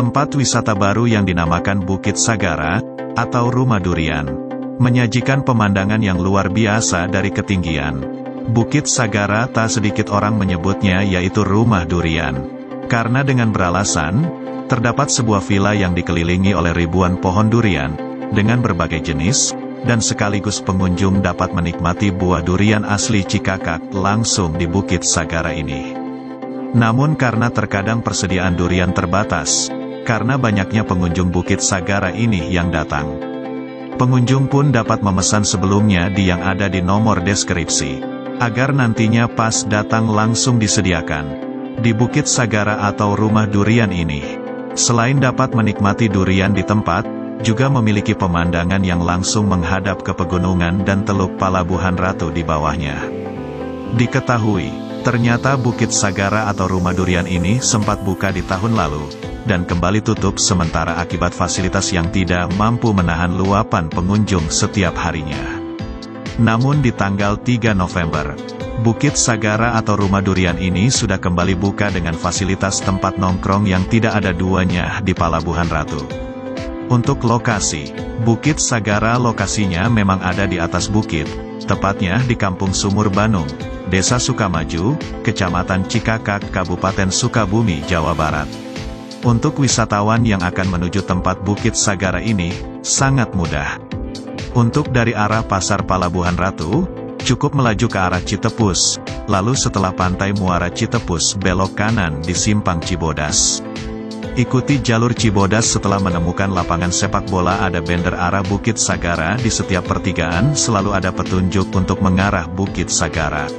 Tempat wisata baru yang dinamakan Bukit Sagara, atau Rumah Durian, menyajikan pemandangan yang luar biasa dari ketinggian. Bukit Sagara tak sedikit orang menyebutnya yaitu Rumah Durian, karena dengan beralasan, terdapat sebuah villa yang dikelilingi oleh ribuan pohon durian, dengan berbagai jenis, dan sekaligus pengunjung dapat menikmati buah durian asli Cikakak langsung di Bukit Sagara ini. Namun karena terkadang persediaan durian terbatas, karena banyaknya pengunjung Bukit Sagara ini yang datang, pengunjung pun dapat memesan sebelumnya di yang ada di nomor deskripsi, agar nantinya pas datang langsung disediakan. Di Bukit Sagara atau Rumah Durian ini, selain dapat menikmati durian di tempat, juga memiliki pemandangan yang langsung menghadap ke pegunungan dan Teluk Palabuhan Ratu di bawahnya. Diketahui, ternyata Bukit Sagara atau Rumah Durian ini sempat buka di tahun lalu, dan kembali tutup sementara akibat fasilitas yang tidak mampu menahan luapan pengunjung setiap harinya. Namun di tanggal 3 November, Bukit Sagara atau Rumah Durian ini sudah kembali buka dengan fasilitas tempat nongkrong yang tidak ada duanya di Palabuhan Ratu. Untuk lokasi, Bukit Sagara lokasinya memang ada di atas bukit, tepatnya di Kampung Sumur Banung, Desa Sukamaju, Kecamatan Cikakak, Kabupaten Sukabumi, Jawa Barat. Untuk wisatawan yang akan menuju tempat Bukit Sagara ini, sangat mudah. Untuk dari arah Pasar Palabuhan Ratu, cukup melaju ke arah Citepus, lalu setelah Pantai Muara Citepus belok kanan di Simpang Cibodas. Ikuti jalur Cibodas setelah menemukan lapangan sepak bola ada banner arah Bukit Sagara di setiap pertigaan selalu ada petunjuk untuk mengarah Bukit Sagara.